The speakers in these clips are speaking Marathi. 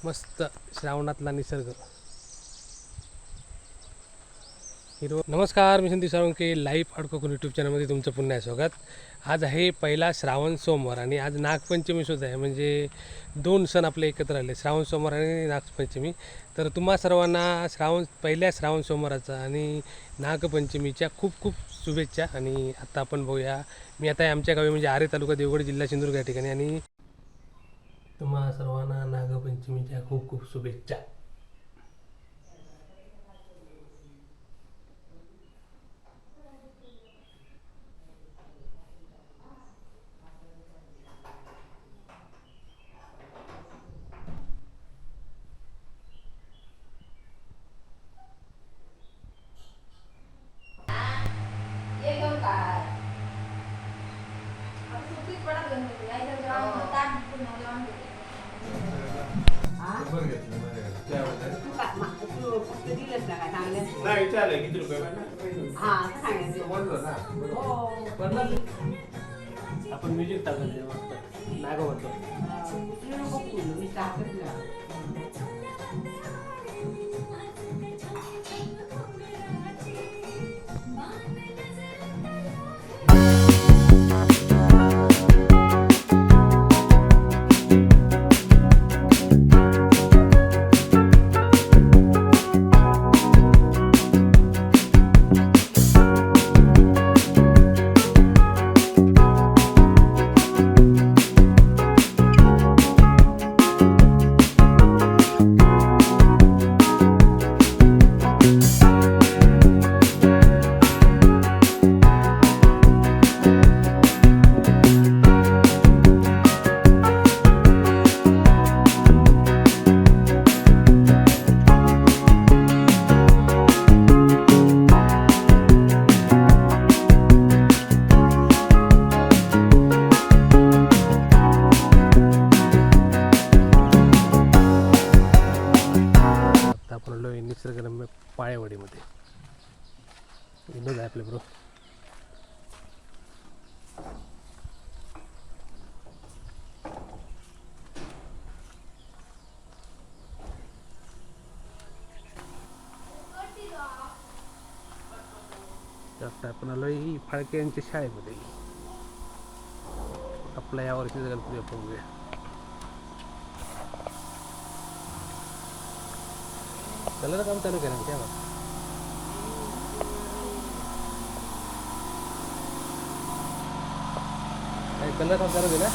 मस्त श्रावणातला निसर्ग हिरो. नमस्कार, मी संदीप साळुंके, लाईव्ह अडकोकून यूट्यूब चॅनलमध्ये तुमचं पुन्हा स्वागत. आज आहे पहिला श्रावण सोमवार आणि आज नागपंचमी सुद्धा आहे. म्हणजे दोन सण आपले एकत्र आले, श्रावण सोमवार आणि नागपंचमी. तर तुम्हा सर्वांना पहिल्या श्रावण सोमवाराचा आणि नागपंचमीच्या खूप खूप शुभेच्छा. आणि आता आपण बघूया, मी आता आहे आमच्या गावी म्हणजे आरे तालुका, देवगड जिल्हा सिंधुदुर्ग या ठिकाणी. आणि तुम्हा सर्वांना नागपंचमीच्या खूप खूप शुभेच्छा. नाही विचारलं किती रुपये आपण म्युझिक टाकायचं मस्त नागवतो. निसर्गरम्य पाळेवाडीमध्ये विनोद आहे आपले ब्रो. आता आपण आलोय फाळके यांच्या शाळेमध्ये. आपला यावर्षीचा गणपती आपण बघूया. कलर काम चालू केलं ना तेव्हा. कलर काम चालू केलं.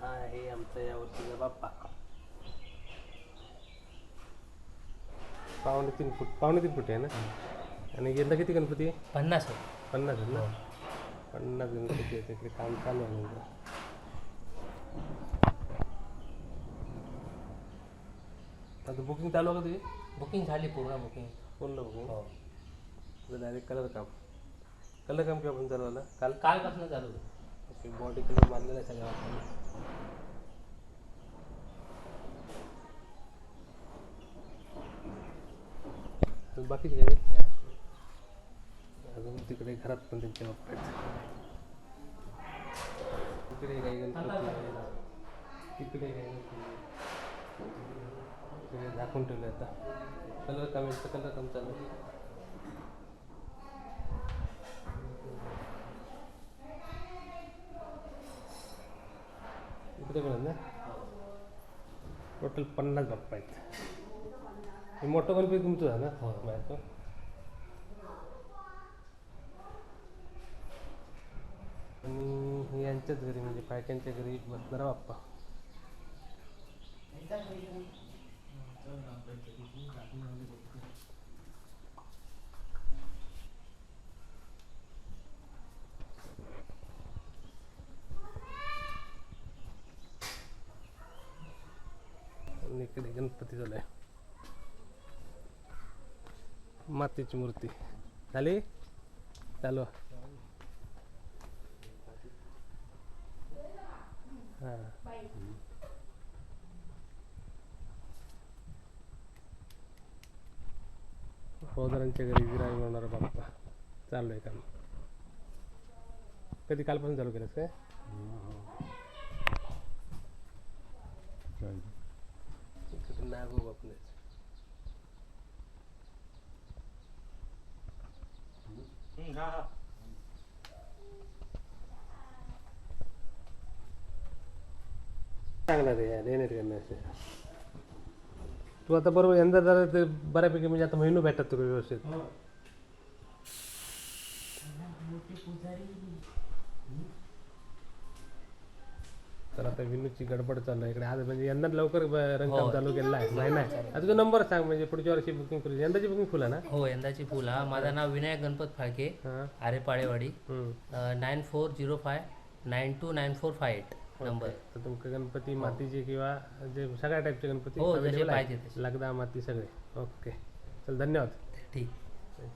हा आहे आमचा यावर्षीचा बाप्पा. 3.5 फूट आहे ना. आणि यंदा किती गणपती आहे? 50 आहे ना. 50 गणपती आहे. तिकडे काम चालू आहे. आता बुकिंग चालू आहे का तुझी? बुकिंग झाली, पूर्ण बुकिंग. बुकिंग हो. डायरेक्ट कलर काम केव्हा पण चालू आलं? कालपासून चालू आहे. ओके, बॉडी कलर मारलेला आहे सगळ्या. बाकीचे काय अजून तिकडे घरात पण त्यांच्या बाप्पा आहेत. तिकडे काही गणपती, तिकडे काही गणपती तिकडे झाकून ठेवले. आता कलर काम चालू आहे. इकडे पण ना टोटल 50 बाप्पा आहेत. हे मोठं गणपती तुमचं आहे ना? हो. बाहेरचं. आणि यांच्याच घरी म्हणजे फाळक्यांच्या घरी बसणारा बाप्पा. आणि इकडे गणपती झालाय. मातीची मूर्ती झाली चालू. हां सहोदरांच्या घरी विराजमान होणारा बाप्पा. चालू आहे काम. कधी कालपासून चालू केलंस काय? इकडे नागोबा आपले. हा हा. चांगला रे यार रेनेट करण्याचे. तू आता बरोबर यंदा जरा ते बऱ्यापैकी म्हणजे आता महिनो भेटतात तुला व्यवस्थित. तर आता विनूची गडबड चालू आहे इकडे आज म्हणजे यंदा लवकर रंगकाम चालू केलेला आहे महिना आहे. आता तुझा नंबर सांग म्हणजे पुढच्या वर्षी बुकिंग फुल यंदाची बुकिंग फुल आहे ना? हो यंदाची फुल हा. माझं नाव विनायक गणपत फाळके, हां. आरेपाळेवाडी, 9405929458 नंबर. तर तुमचं गणपती मातीचे किंवा जे सगळ्या टाईपचे गणपती हो, जसे available आहेत. पाहिजे तसे. लगदा माती सगळे. ओके चल धन्यवाद. ठीक.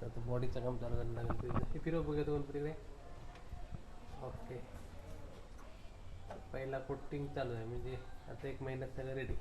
आता बॉडीचं काम चालू झालं गणपती फिरव बघूया तो गणपतीकडे. ओके पहिला कोटिंग चालू आहे म्हणजे आता 1 महिन्यात सगळं रेडी.